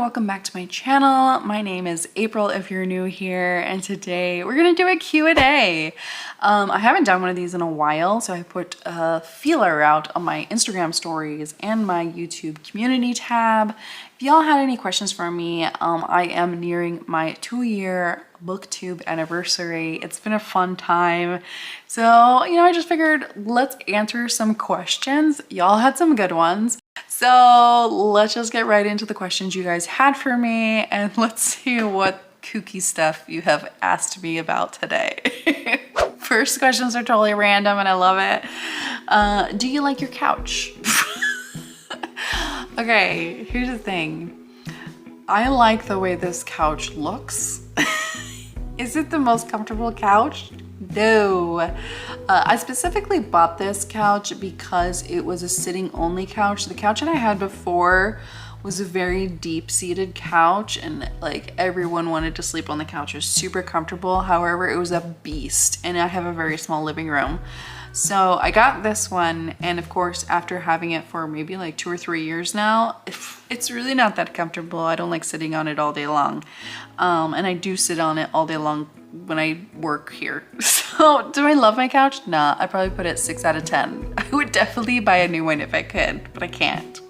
welcome back to my channel. My name is April if you're new here, and today we're gonna do a Q&A. I haven't done one of these in a while, so I put a feeler out on my Instagram stories and my YouTube community tab. If y'all had any questions for me, I am nearing my 2-year booktube anniversary. It's been a fun time. So, I just figured let's answer some questions. Y'all had some good ones. So let's just get right into the questions you guys had for me, and let's see what kooky stuff you have asked me about today. First questions are totally random and I love it. Do you like your couch? Okay, here's the thing. I like the way this couch looks. Is it the most comfortable couch? No. I specifically bought this couch because it was a sitting only couch. The couch that I had before was a very deep-seated couch, and like everyone wanted to sleep on the couch. It was super comfortable. However, it was a beast, and I have a very small living room. So I got this one, and of course, after having it for maybe like 2 or 3 years now, it's really not that comfortable. I don't like sitting on it all day long. And I do sit on it all day long when I work here. So do I love my couch? Nah, I'd probably put it 6 out of 10. I would definitely buy a new one if I could, but I can't.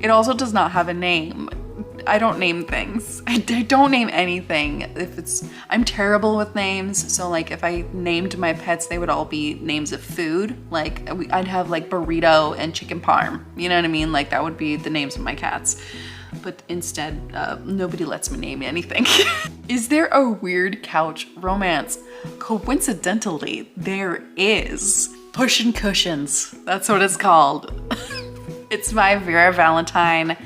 It also does not have a name. I don't name things. I don't name anything. I'm terrible with names. So like if I named my pets, they would all be names of food. Like I'd have like burrito and chicken parm. You know what I mean? Like that would be the names of my cats. But instead, nobody lets me name anything. Is there a weird couch romance? Coincidentally, there is. Push and Cushions, that's what it's called. It's by Vera Valentine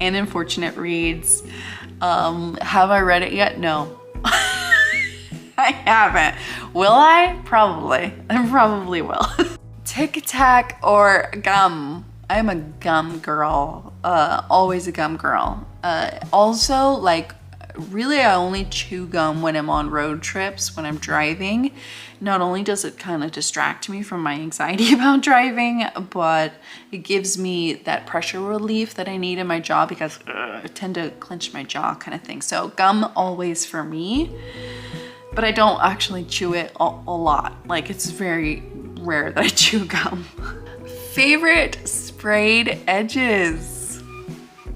and Unfortunate Reads. Have I read it yet? No. I haven't. Will I? Probably. I probably will. Tic Tac or gum? I'm a gum girl, always a gum girl. Also, like, really I only chew gum when I'm on road trips, when I'm driving. Not only does it kind of distract me from my anxiety about driving, but it gives me that pressure relief that I need in my jaw because I tend to clench my jaw kind of thing. So gum always for me, but I don't actually chew it a lot. Like it's very rare that I chew gum. Favorite sprayed edges?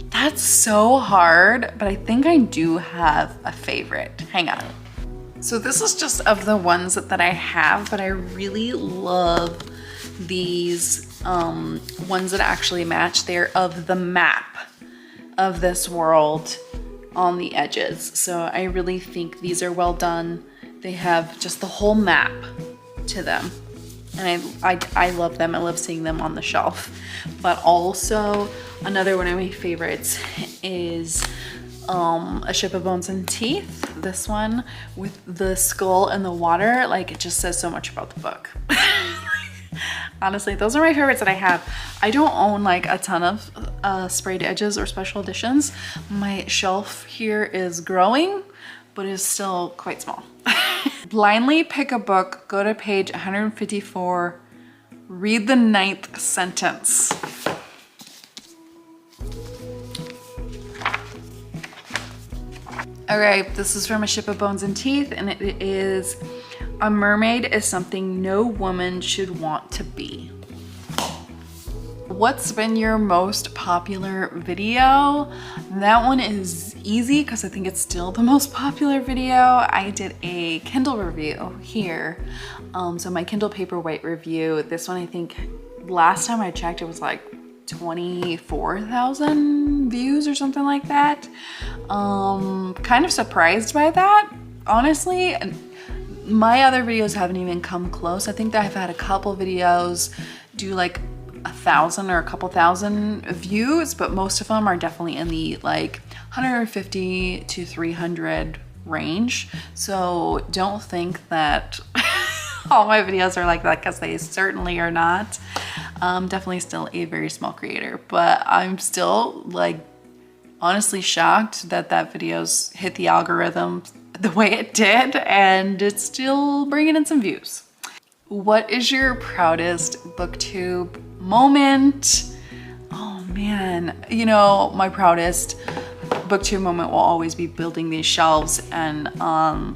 That's so hard, but I think I do have a favorite. Hang on. So this is just of the ones that I have, but I really love these ones that actually match. They're of the map of this world on the edges. So I really think these are well done. They have just the whole map to them. And I love them. I love seeing them on the shelf. But also another one of my favorites is A Ship of Bones and Teeth. This one with the skull and the water. Like it just says so much about the book. Honestly, those are my favorites that I have. I don't own like a ton of sprayed edges or special editions. My shelf here is growing, but it's still quite small. Blindly pick a book, go to page 154, read the 9th sentence. Okay, this is from A Ship of Bones and Teeth, and it is, a mermaid is something no woman should want to be. What's been your most popular video? That one is easy because I think it's still the most popular video. I did a Kindle review here. So my Kindle Paperweight review, this one I think last time I checked it was like 24,000 views or something like that. Kind of surprised by that, honestly. And my other videos haven't even come close. I think that I've had a couple videos do like 1,000 or a couple thousand views, but most of them are definitely in the like 150 to 300 range. So don't think that all my videos are like that, because they certainly are not. Definitely still a very small creator, but I'm still like honestly shocked that that video's hit the algorithm the way it did, and it's still bringing in some views. What is your proudest booktube moment? Oh man, my proudest booktube moment will always be building these shelves, and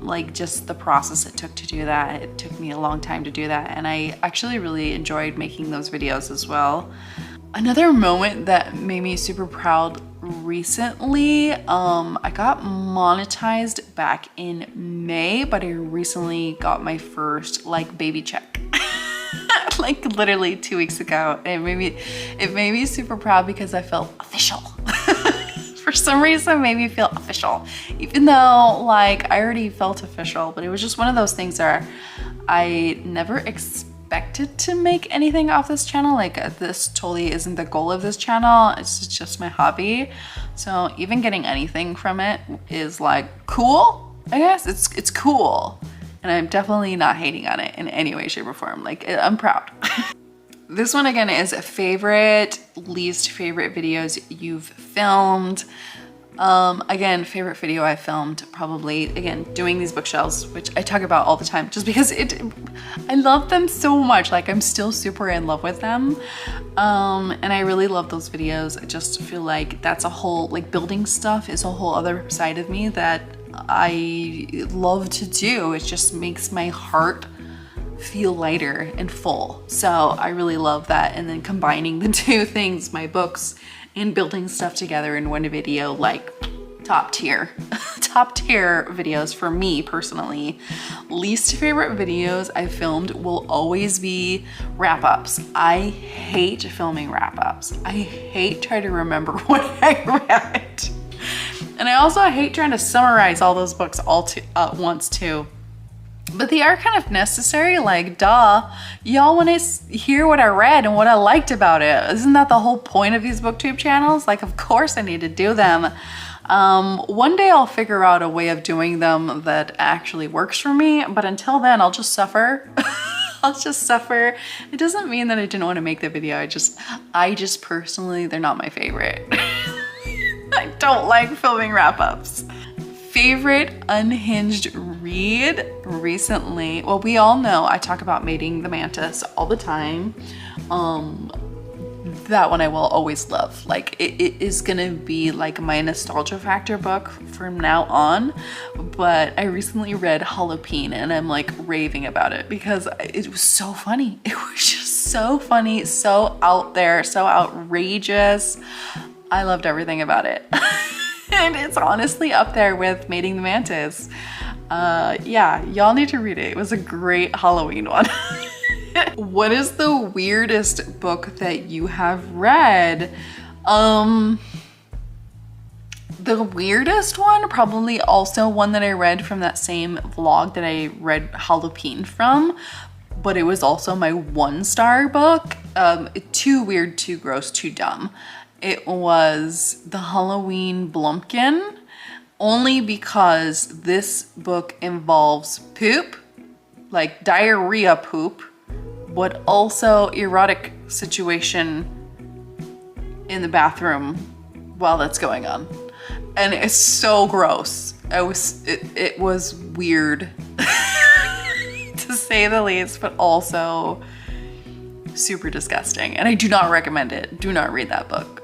like just the process it took to do that. It took me a long time to do that, and I actually really enjoyed making those videos as well. Another moment that made me super proud recently, I got monetized back in May, but I recently got my first like baby check. Like literally 2 weeks ago. It made me super proud because I felt official. For some reason, it made me feel official, even though like I already felt official, but it was just one of those things where I never expected to make anything off this channel. Like this totally isn't the goal of this channel. It's just my hobby. So even getting anything from it is like cool, I guess. It's cool. And I'm definitely not hating on it in any way, shape, or form. Like, I'm proud. This one again is favorite, least favorite videos you've filmed. Again, favorite video I filmed, probably, again, doing these bookshelves, which I talk about all the time, just because I love them so much. Like, I'm still super in love with them. And I really love those videos. I just feel like that's a whole, like building stuff is a whole other side of me that I love to do. It just makes my heart feel lighter and full. So I really love that. And then combining the two things, my books and building stuff together in one video, like top tier videos for me personally. Least favorite videos I filmed will always be wrap-ups. I hate filming wrap-ups. I hate trying to remember what I read. And I also hate trying to summarize all those books all at once too. But they are kind of necessary, like duh. Y'all want to hear what I read and what I liked about it. Isn't that the whole point of these booktube channels? Like, of course I need to do them. One day I'll figure out a way of doing them that actually works for me, but until then I'll just suffer. I'll just suffer. It doesn't mean that I didn't want to make the video. I just personally, they're not my favorite. I don't like filming wrap-ups. Favorite unhinged read recently. Well, we all know I talk about Mating the Mantis all the time. That one I will always love. Like it is gonna be like my nostalgia factor book from now on. But I recently read Halloween and I'm like raving about it because it was so funny. It was just so funny, so out there, so outrageous. I loved everything about it. And it's honestly up there with Mating the Mantis. Yeah, y'all need to read it. It was a great Halloween one. What is the weirdest book that you have read? The weirdest one, probably also one that I read from that same vlog that I read Halloween from, but it was also my 1-star book. Too weird, too gross, too dumb. It was The Halloween Blumpkin, only because this book involves poop, like diarrhea poop, but also erotic situation in the bathroom while that's going on. And it's so gross. It was weird to say the least, but also super disgusting. And I do not recommend it. Do not read that book.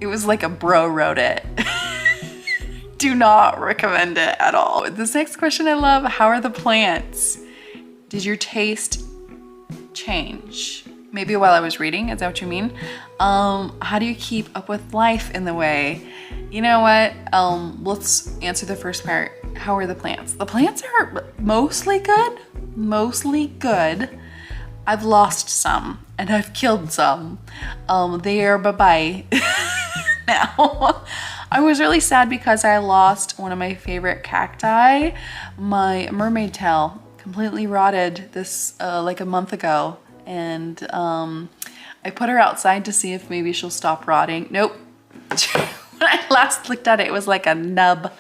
It was like a bro wrote it. Do not recommend it at all. This next question I love, how are the plants? Did your taste change? Maybe while I was reading, is that what you mean? How do you keep up with life in the way? You know what? Let's answer the first part. How are the plants? The plants are mostly good. Mostly good. I've lost some and I've killed some. They are bye-bye now. I was really sad because I lost one of my favorite cacti. My mermaid tail completely rotted this like a month ago. And I put her outside to see if maybe she'll stop rotting. Nope. When I last looked at it, it was like a nub.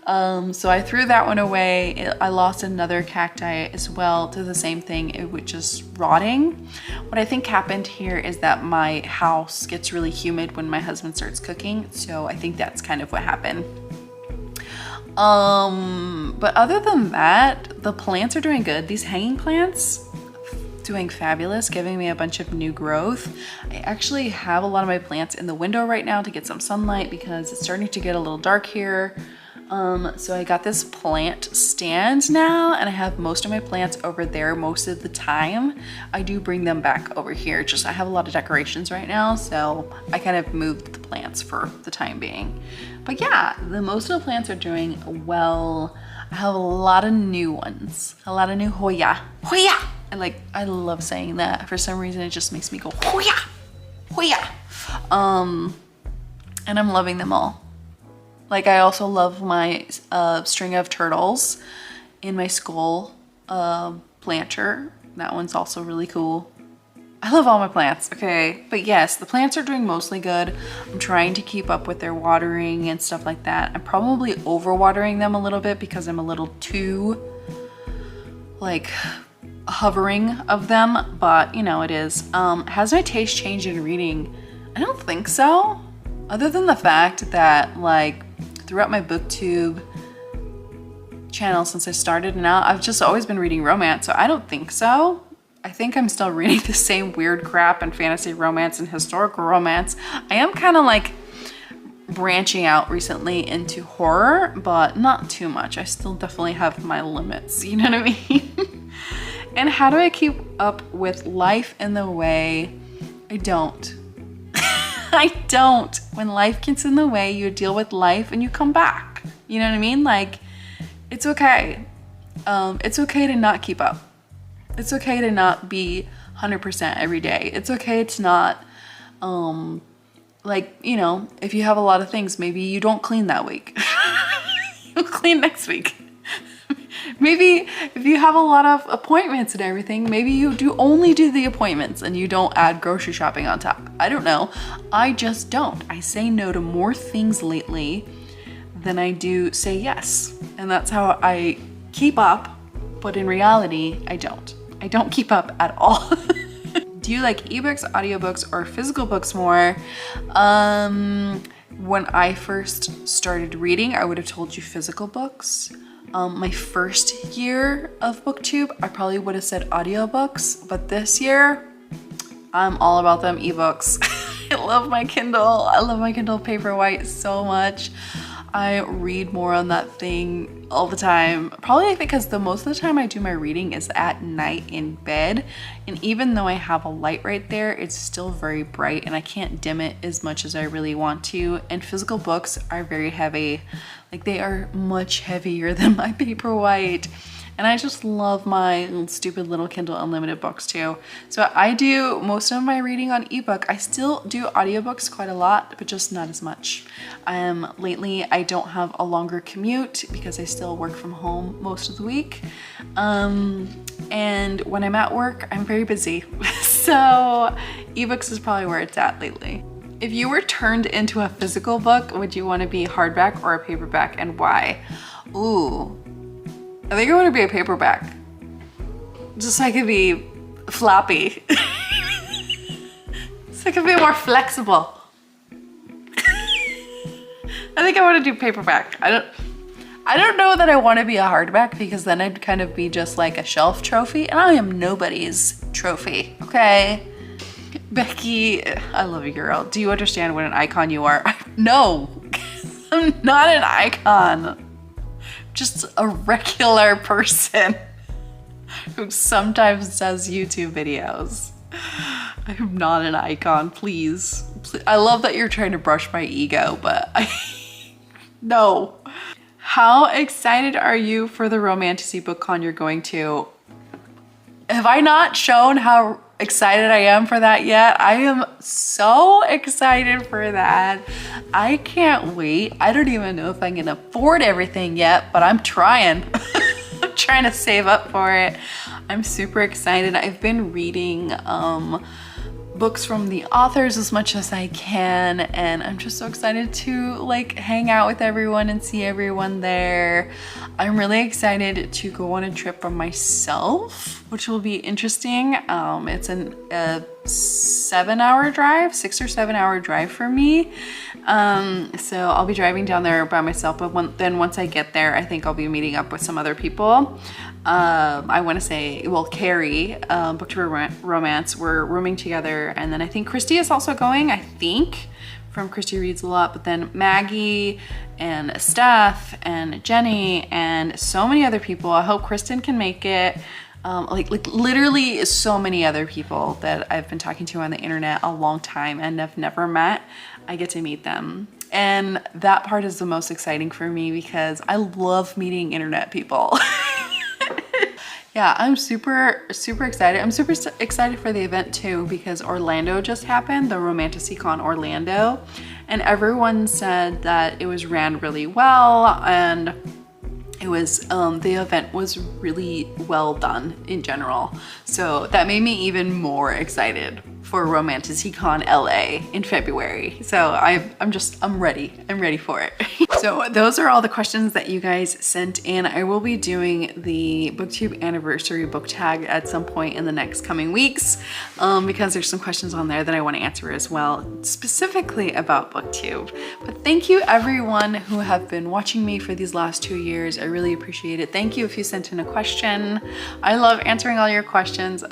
So I threw that one away. I lost another cacti as well to the same thing. It was just rotting. What I think happened here is that my house gets really humid when my husband starts cooking. So I think that's kind of what happened. But other than that, the plants are doing good. These hanging plants, doing fabulous, giving me a bunch of new growth. I actually have a lot of my plants in the window right now to get some sunlight because it's starting to get a little dark here. So I got this plant stand now, and I have most of my plants over there most of the time. I do bring them back over here, just I have a lot of decorations right now, so I kind of moved the plants for the time being. But yeah, most of the plants are doing well. I have a lot of new ones, a lot of new Hoya. I love saying that. For some reason, it just makes me go Hoya. And I'm loving them all. Like, I also love my string of turtles in my skull planter. That one's also really cool. I love all my plants, okay? But yes, the plants are doing mostly good. I'm trying to keep up with their watering and stuff like that. I'm probably overwatering them a little bit because I'm a little too, like, hovering of them, but you know, it is. Has my taste changed in reading? I don't think so. Other than the fact that, like, throughout my booktube channel since I started and now, I've just always been reading romance, so I don't think so. I think I'm still reading the same weird crap and fantasy romance and historical romance. I am kind of like branching out recently into horror, but not too much. I still definitely have my limits, you know what I mean? And how do I keep up with life in the way? I don't. I don't. When life gets in the way, you deal with life and you come back. You know what I mean? Like, it's okay. It's okay to not keep up. It's okay to not be 100% every day. It's okay to not, like, you know, if you have a lot of things, maybe you don't clean that week. You'll clean next week. Maybe if you have a lot of appointments and everything, maybe you only do the appointments and you don't add grocery shopping on top. I don't know. I just don't. I say no to more things lately than I do say yes. And that's how I keep up. But in reality, I don't. I don't keep up at all. Do you like ebooks, audiobooks, or physical books more? When I first started reading, I would have told you physical books. My first year of booktube, I probably would have said audiobooks, but this year, I'm all about them ebooks. I love my Kindle. I love my Kindle Paperwhite so much. I read more on that thing all the time. Probably because most of the time I do my reading is at night in bed. And even though I have a light right there, it's still very bright and I can't dim it as much as I really want to. And physical books are very heavy. Like, they are much heavier than my Paperwhite. And I just love my stupid little Kindle Unlimited books too. So I do most of my reading on ebook. I still do audiobooks quite a lot, but just not as much. Lately, I don't have a longer commute because I still work from home most of the week. And when I'm at work, I'm very busy. So ebooks is probably where it's at lately. If you were turned into a physical book, would you want to be hardback or a paperback, and why? Ooh. I think I want to be a paperback. Just so I could be floppy. So I could be more flexible. I think I want to do paperback. I don't know that I want to be a hardback because then I'd kind of be just like a shelf trophy, and I am nobody's trophy, okay? Becky, I love you, girl. Do you understand what an icon you are? No, I'm not an icon. Just a regular person who sometimes does YouTube videos. I'm not an icon, please. I love that you're trying to brush my ego, but no. How excited are you for the Romany Bookcon you're going to? Have I not shown how excited I am for that yet? I am so excited for that. I can't wait. I don't even know if I can afford everything yet, but I'm trying. I'm trying to save up for it. I'm super excited. I've been reading books from the authors as much as I can, and I'm just so excited to like hang out with everyone and see everyone there. I'm really excited to go on a trip by myself, which will be interesting. It's a 7-hour drive, 6 or 7 hour drive for me. So I'll be driving down there by myself, but then once I get there, I think I'll be meeting up with some other people. I want to say, well, Carrie, Booktuber Romance, we're rooming together. And then I think Christy is also going, I think, from Christy Reads a Lot, but then Maggie and Steph and Jenny and so many other people. I hope Kristen can make it. Like literally so many other people that I've been talking to on the internet a long time and have never met. I get to meet them. And that part is the most exciting for me because I love meeting internet people. Yeah, I'm super excited. I'm super excited for the event too because Orlando just happened, the Romanticon Orlando, and everyone said that it was ran really well and it was, the event was really well done in general. So that made me even more excited for Romanticon LA in February. So I'm ready. I'm ready for it. So those are all the questions that you guys sent in. I will be doing the BookTube anniversary book tag at some point in the next coming weeks because there's some questions on there that I want to answer as well, specifically about BookTube. But thank you everyone who have been watching me for these last 2 years. I really appreciate it. Thank you if you sent in a question. I love answering all your questions,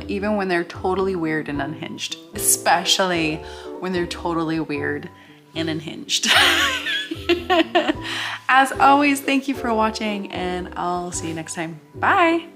even when they're totally weird and unhinged, especially when they're totally weird and unhinged. As always, thank you for watching and I'll see you next time. Bye.